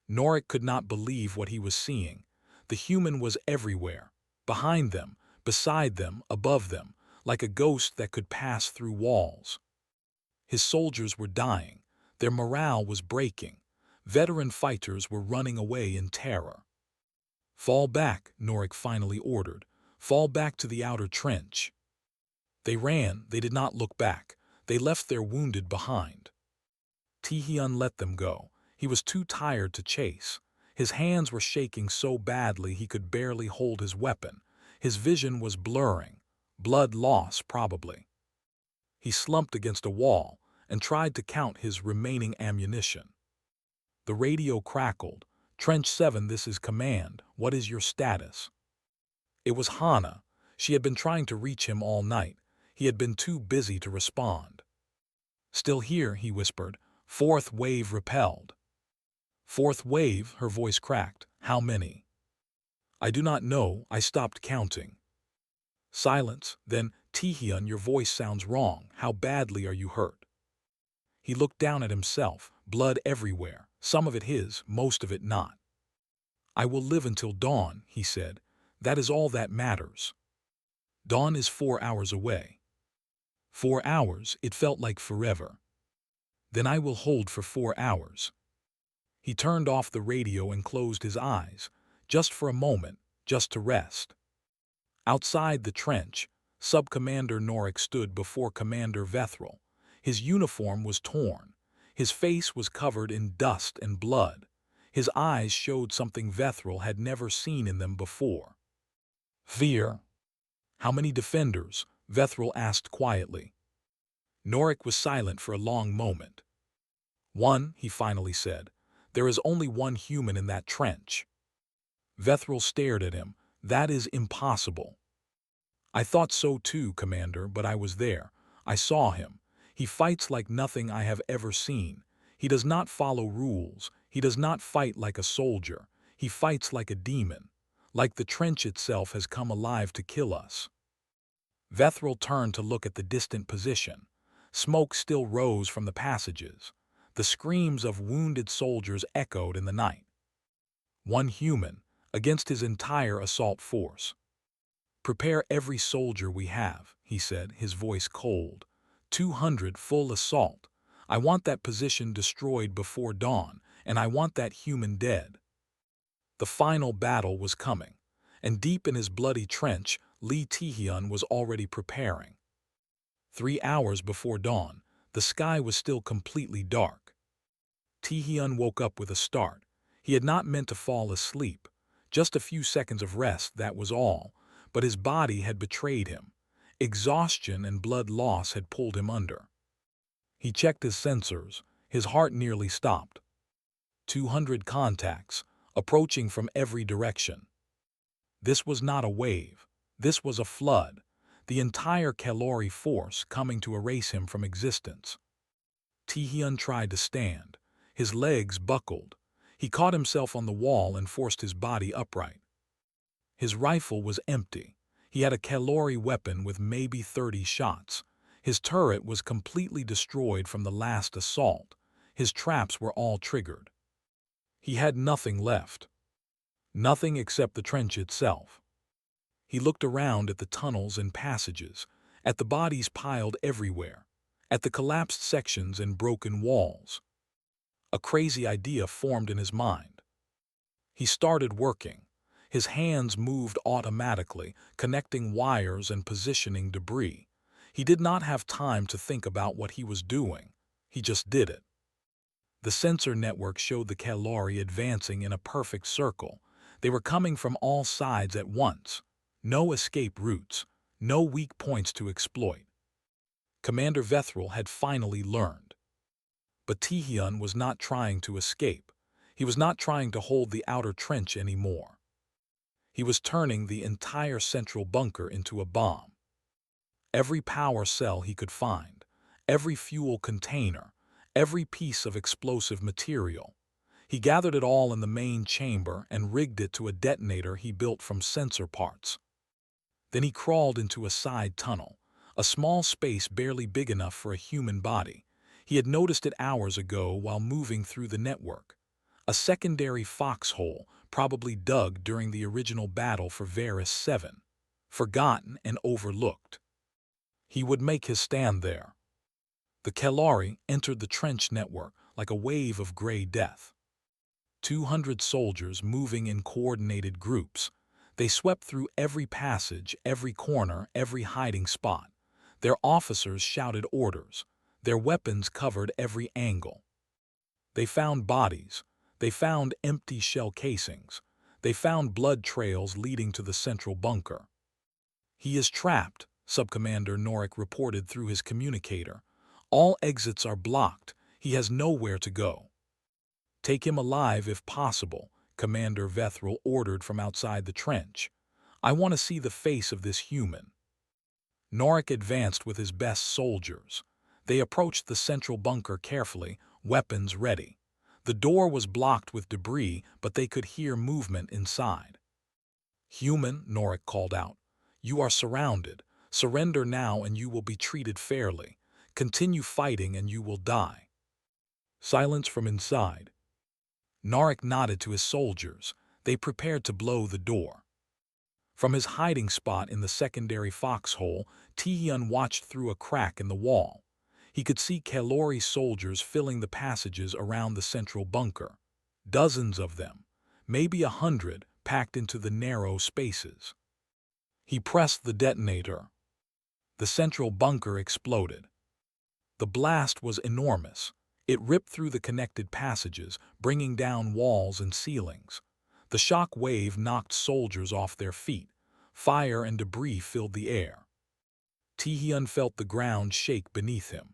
Norik could not believe what he was seeing. The human was everywhere, behind them, beside them, above them, like a ghost that could pass through walls. His soldiers were dying. Their morale was breaking. Veteran fighters were running away in terror. "Fall back," Norik finally ordered. "Fall back to the outer trench." They ran. They did not look back. They left their wounded behind. Tihian let them go. He was too tired to chase. His hands were shaking so badly he could barely hold his weapon. His vision was blurring. Blood loss, probably. He slumped against a wall and tried to count his remaining ammunition. The radio crackled. "Trench 7, this is command. What is your status?" It was Hana. She had been trying to reach him all night. He had been too busy to respond. "Still here," he whispered. "Fourth wave repelled." "Fourth wave?" Her voice cracked. "How many?" "I do not know. I stopped counting." Silence. Then, "Tihian, your voice sounds wrong. How badly are you hurt?" He looked down at himself. Blood everywhere. Some of it his, most of it not. "I will live until dawn," he said. "That is all that matters." Dawn is 4 hours away. 4 hours, it felt like forever. "Then I will hold for 4 hours." He turned off the radio and closed his eyes, just for a moment, just to rest. Outside the trench, Sub-Commander Norik stood before Commander Vethril. His uniform was torn. His face was covered in dust and blood. His eyes showed something Vethril had never seen in them before. "Fear." "How many defenders?" Vethril asked quietly. Norik was silent for a long moment. "One," he finally said. "There is only one human in that trench." Vethril stared at him. "That is impossible." "I thought so too, Commander, but I was there. I saw him. He fights like nothing I have ever seen. He does not follow rules. He does not fight like a soldier. He fights like a demon. Like the trench itself has come alive to kill us." Vethril turned to look at the distant position. Smoke still rose from the passages. The screams of wounded soldiers echoed in the night. One human, against his entire assault force. "Prepare every soldier we have," he said, his voice cold. 200 full assault. I want that position destroyed before dawn, and I want that human dead. The final battle was coming, and deep in his bloody trench, Lee Taehyun was already preparing. 3 hours before dawn, the sky was still completely dark. Taehyun woke up with a start. He had not meant to fall asleep. Just a few seconds of rest, that was all, but his body had betrayed him. Exhaustion and blood loss had pulled him under. He checked his sensors. His heart nearly stopped. 200 contacts, approaching from every direction. This was not a wave. This was a flood. The entire Kalori force coming to erase him from existence. Taehyun tried to stand. His legs buckled. He caught himself on the wall and forced his body upright. His rifle was empty. He had a Kalori weapon with maybe 30 shots. His turret was completely destroyed from the last assault. His traps were all triggered. He had nothing left. Nothing except the trench itself. He looked around at the tunnels and passages, at the bodies piled everywhere, at the collapsed sections and broken walls. A crazy idea formed in his mind. He started working. His hands moved automatically, connecting wires and positioning debris. He did not have time to think about what he was doing. He just did it. The sensor network showed the Kalori advancing in a perfect circle. They were coming from all sides at once. No escape routes, no weak points to exploit. Commander Vethril had finally learned. But Taehyun was not trying to escape. He was not trying to hold the outer trench anymore. He was turning the entire central bunker into a bomb. Every power cell he could find, every fuel container, every piece of explosive material. He gathered it all in the main chamber and rigged it to a detonator he built from sensor parts. Then he crawled into a side tunnel, a small space barely big enough for a human body. He had noticed it hours ago while moving through the network. A secondary foxhole, probably dug during the original battle for Varus 7. Forgotten and overlooked. He would make his stand there. The Kalori entered the trench network like a wave of gray death. 200 soldiers moving in coordinated groups. They swept through every passage, every corner, every hiding spot. Their officers shouted orders. Their weapons covered every angle. They found bodies. They found empty shell casings. They found blood trails leading to the central bunker. "He is trapped," Subcommander Norik reported through his communicator. "All exits are blocked. He has nowhere to go." "Take him alive if possible," Commander Vethril ordered from outside the trench. "I want to see the face of this human." Norik advanced with his best soldiers. They approached the central bunker carefully, weapons ready. The door was blocked with debris, but they could hear movement inside. "Human," Norik called out, "you are surrounded. Surrender now and you will be treated fairly. Continue fighting and you will die." Silence from inside. Norik nodded to his soldiers. They prepared to blow the door. From his hiding spot in the secondary foxhole, Taehyun watched through a crack in the wall. He could see Kalori soldiers filling the passages around the central bunker. Dozens of them, maybe 100, packed into the narrow spaces. He pressed the detonator. The central bunker exploded. The blast was enormous. It ripped through the connected passages, bringing down walls and ceilings. The shock wave knocked soldiers off their feet. Fire and debris filled the air. Tihyun felt the ground shake beneath him.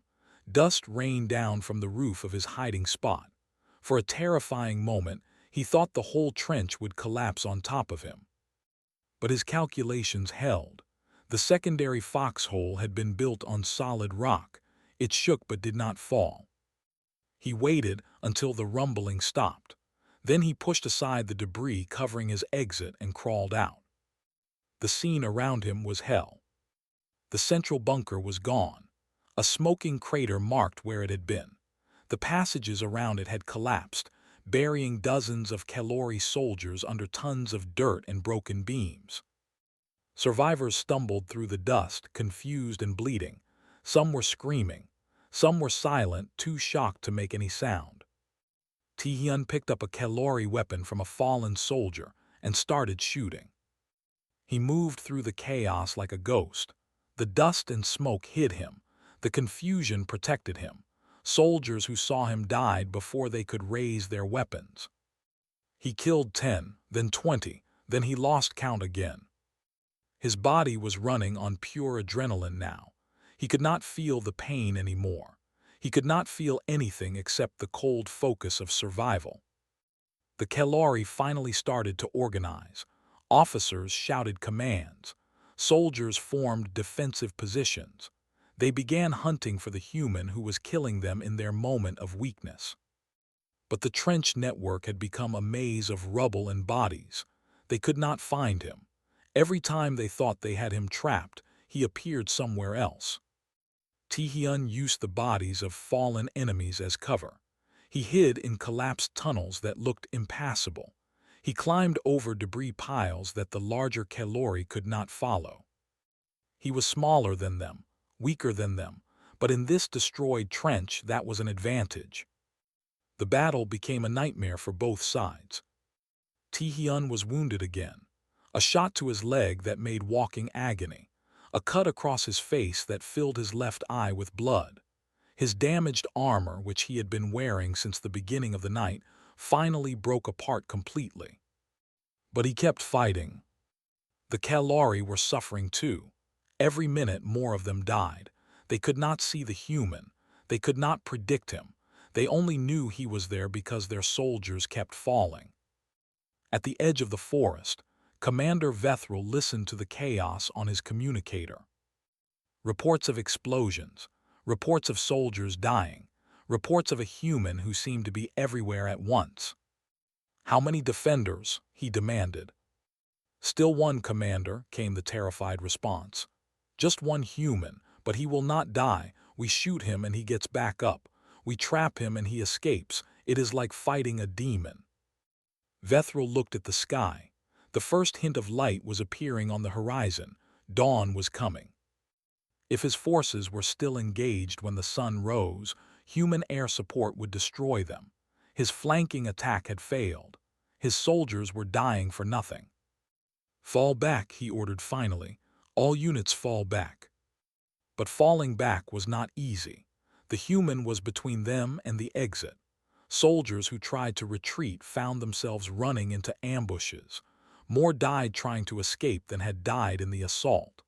Dust rained down from the roof of his hiding spot. For a terrifying moment, he thought the whole trench would collapse on top of him. But his calculations held. The secondary foxhole had been built on solid rock. It shook but did not fall. He waited until the rumbling stopped. Then he pushed aside the debris covering his exit and crawled out. The scene around him was hell. The central bunker was gone. A smoking crater marked where it had been. The passages around it had collapsed, burying dozens of Kalori soldiers under tons of dirt and broken beams. Survivors stumbled through the dust, confused and bleeding. Some were screaming. Some were silent, too shocked to make any sound. Tihyun picked up a Kalori weapon from a fallen soldier and started shooting. He moved through the chaos like a ghost. The dust and smoke hid him. The confusion protected him. Soldiers who saw him died before they could raise their weapons. He killed 10, then 20, then he lost count again. His body was running on pure adrenaline now. He could not feel the pain anymore. He could not feel anything except the cold focus of survival. The Kalori finally started to organize. Officers shouted commands. Soldiers formed defensive positions. They began hunting for the human who was killing them in their moment of weakness. But the trench network had become a maze of rubble and bodies. They could not find him. Every time they thought they had him trapped, he appeared somewhere else. Tihyun used the bodies of fallen enemies as cover. He hid in collapsed tunnels that looked impassable. He climbed over debris piles that the larger Kalori could not follow. He was smaller than them, weaker than them, but in this destroyed trench that was an advantage. The battle became a nightmare for both sides. Tihyun was wounded again. A shot to his leg that made walking agony. A cut across his face that filled his left eye with blood. His damaged armor, which he had been wearing since the beginning of the night, finally broke apart completely. But he kept fighting. The Kalori were suffering too. Every minute more of them died. They could not see the human. They could not predict him. They only knew he was there because their soldiers kept falling. At the edge of the forest, Commander Vethril listened to the chaos on his communicator. Reports of explosions, reports of soldiers dying, reports of a human who seemed to be everywhere at once. "How many defenders?" he demanded. "Still one, Commander," came the terrified response. "Just one human, but he will not die. We shoot him and he gets back up. We trap him and he escapes. It is like fighting a demon." Vethril looked at the sky. The first hint of light was appearing on the horizon. Dawn was coming. If his forces were still engaged when the sun rose, human air support would destroy them. His flanking attack had failed. His soldiers were dying for nothing. "Fall back," he ordered finally. "All units fall back." But falling back was not easy. The human was between them and the exit. Soldiers who tried to retreat found themselves running into ambushes. More died trying to escape than had died in the assault.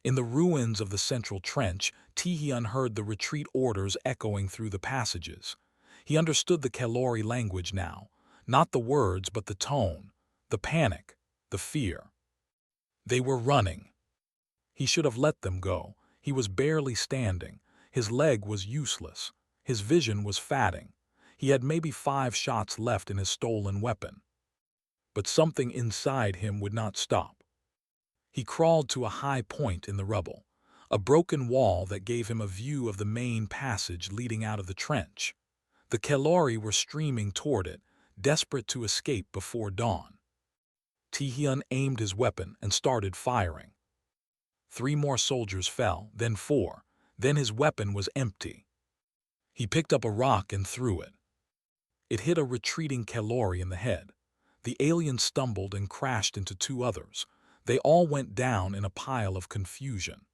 In the ruins of the central trench, Tihyun heard the retreat orders echoing through the passages. He understood the Kalori language now, not the words but the tone, the panic, the fear. They were running. He should have let them go. He was barely standing. His leg was useless. His vision was fading. He had maybe 5 shots left in his stolen weapon. But something inside him would not stop. He crawled to a high point in the rubble, a broken wall that gave him a view of the main passage leading out of the trench. The Kalori were streaming toward it, desperate to escape before dawn. Tihyun aimed his weapon and started firing. 3 more soldiers fell, then 4. Then his weapon was empty. He picked up a rock and threw it. It hit a retreating Kalori in the head. The alien stumbled and crashed into 2 others. They all went down in a pile of confusion.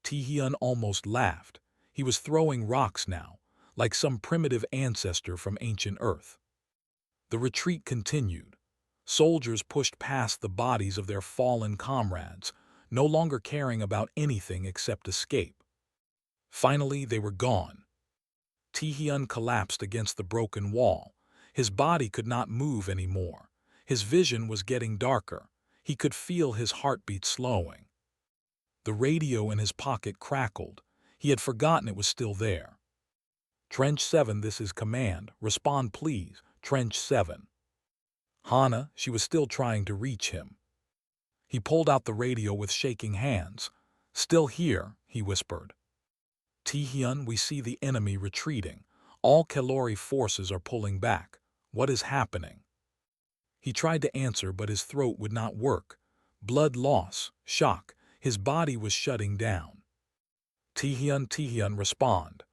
Tihyun almost laughed. He was throwing rocks now, like some primitive ancestor from ancient Earth. The retreat continued. Soldiers pushed past the bodies of their fallen comrades. no longer caring about anything except escape. Finally, they were gone. Taehyun collapsed against the broken wall. His body could not move anymore. His vision was getting darker. He could feel his heartbeat slowing. The radio in his pocket crackled. He had forgotten it was still there. Trench 7, this is command. Respond please, Trench 7. Hana, she was still trying to reach him. He pulled out the radio with shaking hands. Still here, he whispered. Taehyun, we see the enemy retreating. All Kalori forces are pulling back. What is happening? He tried to answer, but his throat would not work. Blood loss, shock, his body was shutting down. Taehyun, respond.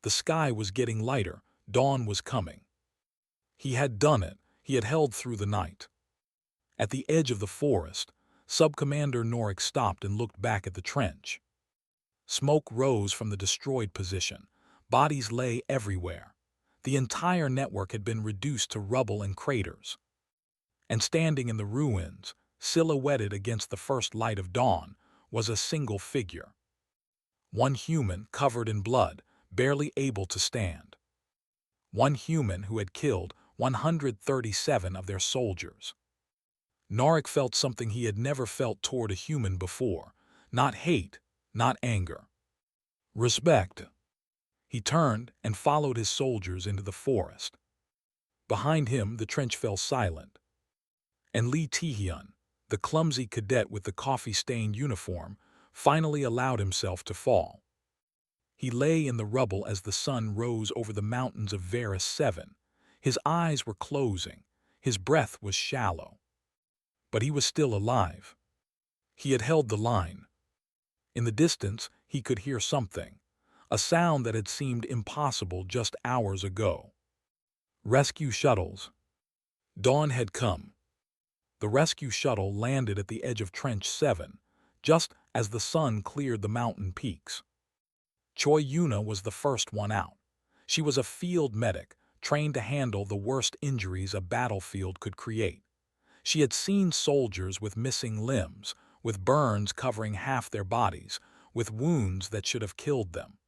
The sky was getting lighter. Dawn was coming. He had done it. He had held through the night. At the edge of the forest, Sub-Commander Norik stopped and looked back at the trench. Smoke rose from the destroyed position. Bodies lay everywhere. The entire network had been reduced to rubble and craters. And standing in the ruins, silhouetted against the first light of dawn, was a single figure. One human covered in blood, barely able to stand. One human who had killed 137 of their soldiers. Norik felt something he had never felt toward a human before. Not hate, not anger. Respect. He turned and followed his soldiers into the forest. Behind him, the trench fell silent. And Lee Taehyun, the clumsy cadet with the coffee-stained uniform, finally allowed himself to fall. He lay in the rubble as the sun rose over the mountains of Varus 7. His eyes were closing. His breath was shallow. But he was still alive. He had held the line. In the distance, he could hear something, a sound that had seemed impossible just hours ago. Rescue shuttles. Dawn had come. The rescue shuttle landed at the edge of Trench 7, just as the sun cleared the mountain peaks. Choi Yuna was the first one out. She was a field medic, trained to handle the worst injuries a battlefield could create. She had seen soldiers with missing limbs, with burns covering half their bodies, with wounds that should have killed them.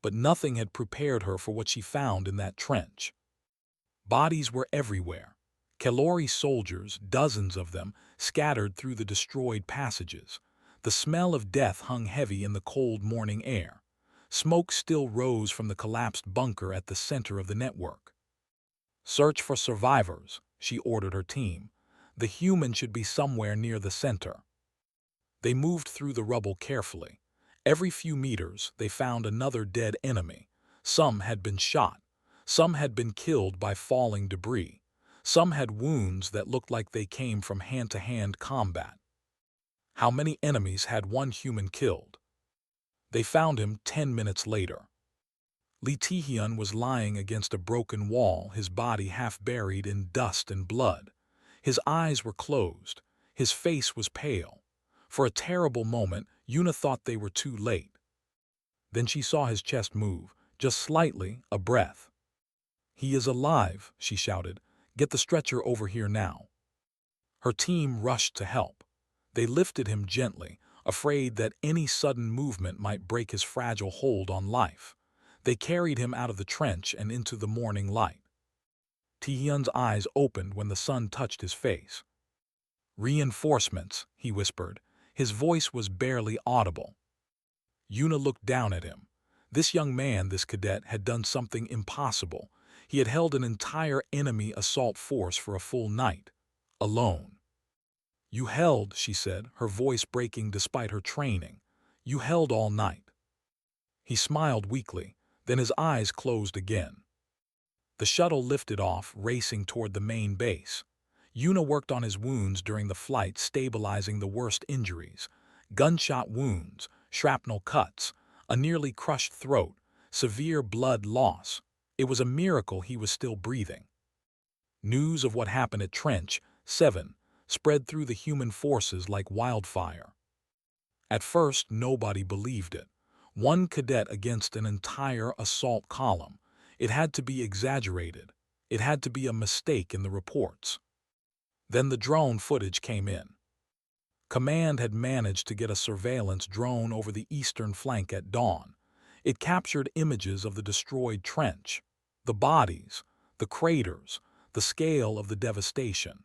But nothing had prepared her for what she found in that trench. Bodies were everywhere. Kalori soldiers, dozens of them, scattered through the destroyed passages. The smell of death hung heavy in the cold morning air. Smoke still rose from the collapsed bunker at the center of the network. Search for survivors, she ordered her team. The human should be somewhere near the center. They moved through the rubble carefully. Every few meters, they found another dead enemy. Some had been shot. Some had been killed by falling debris. Some had wounds that looked like they came from hand-to-hand combat. How many enemies had one human killed? They found him 10 minutes later. Lee Taehyun was lying against a broken wall, his body half buried in dust and blood. His eyes were closed. His face was pale. For a terrible moment, Yuna thought they were too late. Then she saw his chest move, just slightly, a breath. "He is alive," she shouted. "Get the stretcher over here now." Her team rushed to help. They lifted him gently, afraid that any sudden movement might break his fragile hold on life. They carried him out of the trench and into the morning light. Taehyun's eyes opened when the sun touched his face. "Reinforcements," he whispered. His voice was barely audible. Yuna looked down at him. This young man, this cadet, had done something impossible. He had held an entire enemy assault force for a full night, alone. "You held," she said, her voice breaking despite her training. "You held all night." He smiled weakly, then his eyes closed again. The shuttle lifted off, racing toward the main base. Yuna worked on his wounds during the flight, stabilizing the worst injuries. Gunshot wounds, shrapnel cuts, a nearly crushed throat, severe blood loss. It was a miracle he was still breathing. News of what happened at Trench 7 spread through the human forces like wildfire. At first, nobody believed it. One cadet against an entire assault column. It had to be exaggerated. It had to be a mistake in the reports. Then the drone footage came in. Command had managed to get a surveillance drone over the eastern flank at dawn. It captured images of the destroyed trench, the bodies, the craters, the scale of the devastation.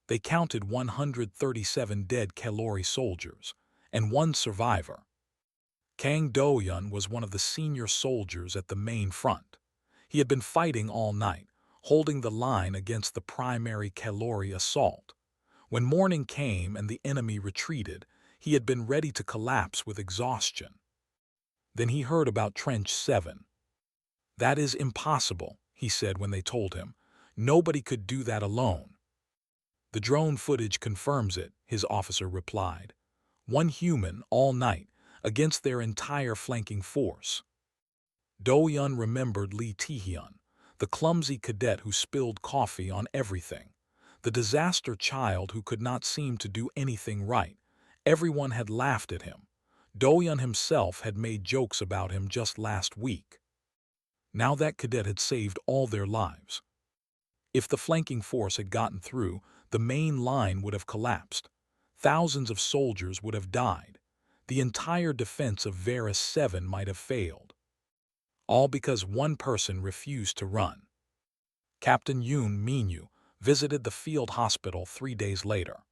They counted 137 dead Kalori soldiers, and one survivor. Kang Do-yun was one of the senior soldiers at the main front. He had been fighting all night, holding the line against the primary Kalori assault. When morning came and the enemy retreated, he had been ready to collapse with exhaustion. Then he heard about Trench 7. "That is impossible," he said when they told him. "Nobody could do that alone." "The drone footage confirms it," his officer replied. "One human all night against their entire flanking force." Do-yun remembered Lee Tae-hyun, the clumsy cadet who spilled coffee on everything, the disaster child who could not seem to do anything right. Everyone had laughed at him. Do-yun himself had made jokes about him just last week. Now that cadet had saved all their lives. If the flanking force had gotten through, the main line would have collapsed. Thousands of soldiers would have died. The entire defense of Varus 7 might have failed. All because one person refused to run. Captain Yoon Min-yu visited the field hospital 3 days later.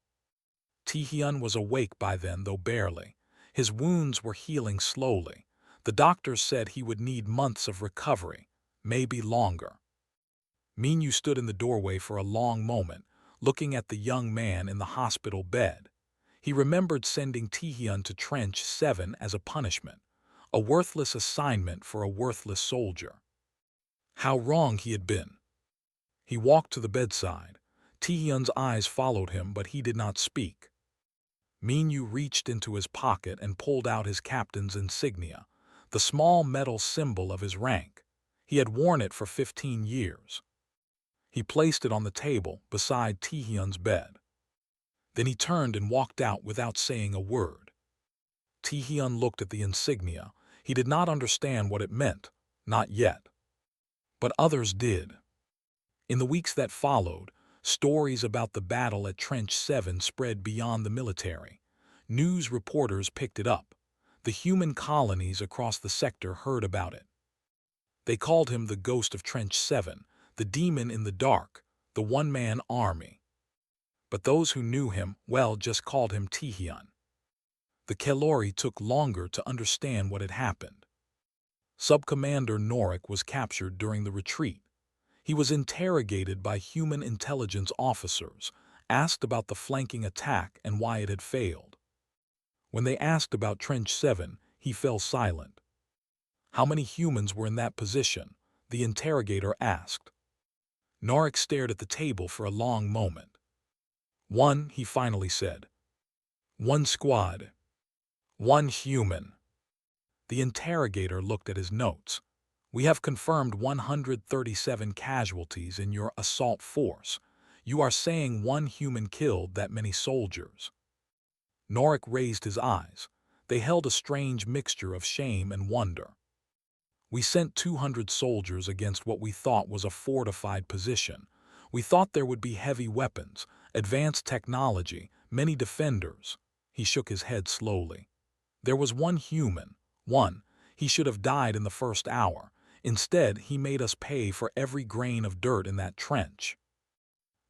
Tae-hyun was awake by then, though barely. His wounds were healing slowly. The doctors said he would need months of recovery, maybe longer. Min-yu stood in the doorway for a long moment, looking at the young man in the hospital bed. He remembered sending Tae-hyun to Trench 7 as a punishment, a worthless assignment for a worthless soldier. How wrong he had been. He walked to the bedside. Tae-hyun's eyes followed him, but he did not speak. Min-yu reached into his pocket and pulled out his captain's insignia, the small metal symbol of his rank. He had worn it for 15 years. He placed it on the table beside Tae-hyun's bed. Then he turned and walked out without saying a word. Tae-hyun looked at the insignia. He did not understand what it meant, not yet. But others did. In the weeks that followed, stories about the battle at Trench 7 spread beyond the military. News reporters picked it up. The human colonies across the sector heard about it. They called him the Ghost of Trench 7, the demon in the dark, the one-man army. But those who knew him well just called him Tae-hyun. The Kalori took longer to understand what had happened. Sub-Commander Norik was captured during the retreat. He was interrogated by human intelligence officers, asked about the flanking attack and why it had failed. When they asked about Trench 7, he fell silent. "How many humans were in that position?" the interrogator asked. Norik stared at the table for a long moment. "One," he finally said. "One squad. One human." The interrogator looked at his notes. "We have confirmed 137 casualties in your assault force. You are saying one human killed that many soldiers?" Norik raised his eyes. They held a strange mixture of shame and wonder. "We sent 200 soldiers against what we thought was a fortified position. We thought there would be heavy weapons, advanced technology, many defenders." He shook his head slowly. "There was one human. One. He should have died in the first hour. Instead, he made us pay for every grain of dirt in that trench."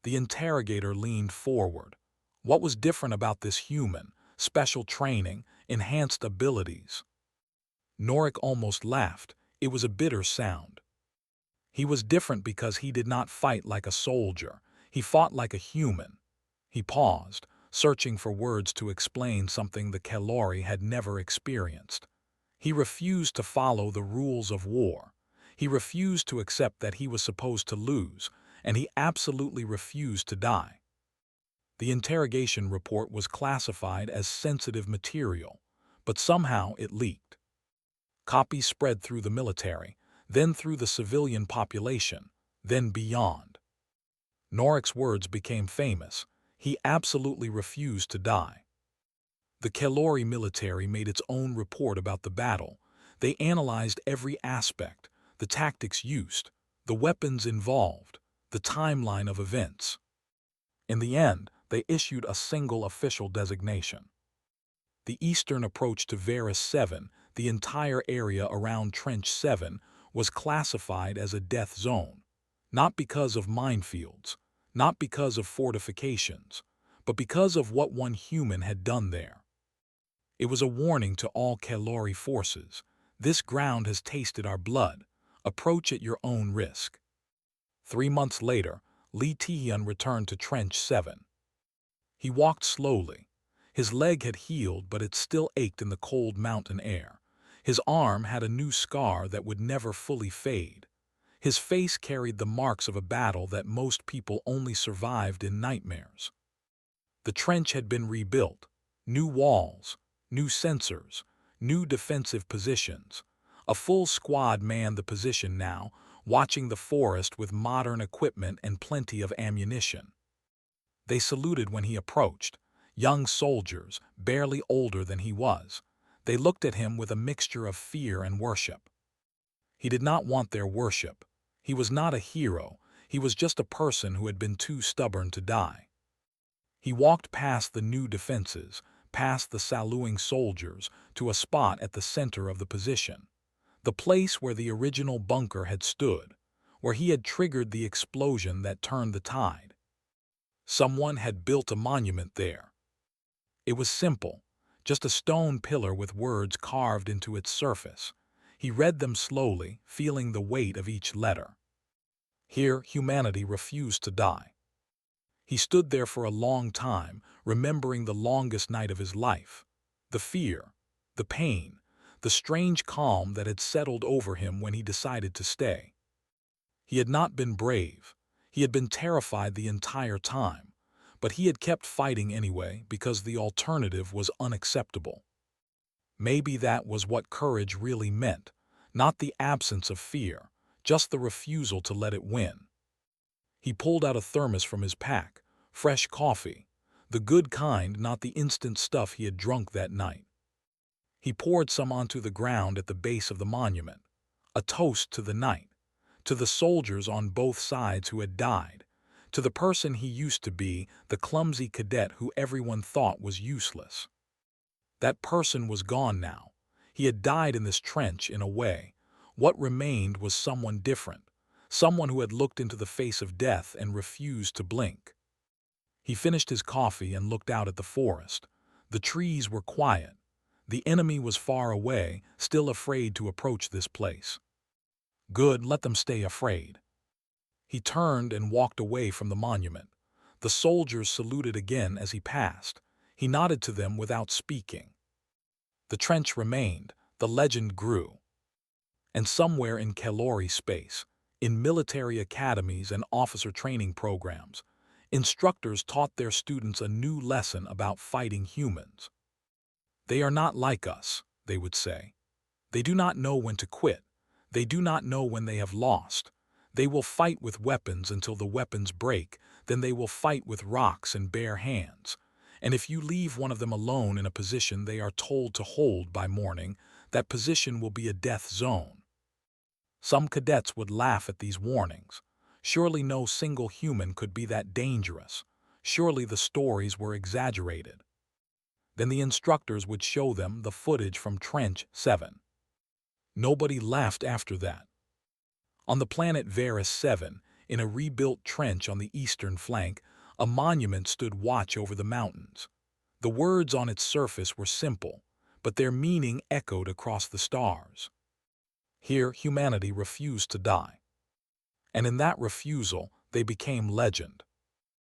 The interrogator leaned forward. What was different about this human? Special training, enhanced abilities. Norik almost laughed. It was a bitter sound. He was different because he did not fight like a soldier. He fought like a human. He paused, searching for words to explain something the Kalori had never experienced. He refused to follow the rules of war. He refused to accept that he was supposed to lose, and he absolutely refused to die. The interrogation report was classified as sensitive material, but somehow it leaked. Copies spread through the military, then through the civilian population, then beyond. Norik's words became famous. He absolutely refused to die. The Kalori military made its own report about the battle. They analyzed every aspect, the tactics used, the weapons involved, the timeline of events. In the end, they issued a single official designation. The eastern approach to Varus 7, the entire area around Trench 7, was classified as a death zone, not because of minefields, not because of fortifications, but because of what one human had done there. It was a warning to all Kalori forces. This ground has tasted our blood. Approach at your own risk. 3 months later, Lee Taehyun returned to Trench 7. He walked slowly. His leg had healed, but it still ached in the cold mountain air. His arm had a new scar that would never fully fade. His face carried the marks of a battle that most people only survived in nightmares. The trench had been rebuilt. New walls, new sensors, new defensive positions. A full squad manned the position now, watching the forest with modern equipment and plenty of ammunition. They saluted when he approached, young soldiers, barely older than he was. They looked at him with a mixture of fear and worship. He did not want their worship. He was not a hero. He was just a person who had been too stubborn to die. He walked past the new defenses, past the saluting soldiers, to a spot at the center of the position. The place where the original bunker had stood, where he had triggered the explosion that turned the tide. Someone had built a monument there. It was simple, just a stone pillar with words carved into its surface. He read them slowly, feeling the weight of each letter. Here, humanity refused to die. He stood there for a long time, remembering the longest night of his life. The fear, the pain, the strange calm that had settled over him when he decided to stay. He had not been brave. He had been terrified the entire time, but he had kept fighting anyway because the alternative was unacceptable. Maybe that was what courage really meant, not the absence of fear, just the refusal to let it win. He pulled out a thermos from his pack, fresh coffee, the good kind, not the instant stuff he had drunk that night. He poured some onto the ground at the base of the monument, a toast to the night, to the soldiers on both sides who had died, to the person he used to be, the clumsy cadet who everyone thought was useless. That person was gone now. He had died in this trench in a way. What remained was someone different, someone who had looked into the face of death and refused to blink. He finished his coffee and looked out at the forest. The trees were quiet. The enemy was far away, still afraid to approach this place. Good, let them stay afraid. He turned and walked away from the monument. The soldiers saluted again as he passed. He nodded to them without speaking. The trench remained. The legend grew. And somewhere in Kalori space, in military academies and officer training programs, instructors taught their students a new lesson about fighting humans. They are not like us, they would say. They do not know when to quit. They do not know when they have lost. They will fight with weapons until the weapons break, then they will fight with rocks and bare hands. And if you leave one of them alone in a position they are told to hold by morning, that position will be a death zone. Some cadets would laugh at these warnings. Surely no single human could be that dangerous. Surely the stories were exaggerated. Then the instructors would show them the footage from Trench 7. Nobody laughed after that. On the planet Varus 7, in a rebuilt trench on the eastern flank, a monument stood watch over the mountains. The words on its surface were simple, but their meaning echoed across the stars. Here, humanity refused to die. And in that refusal, they became legend.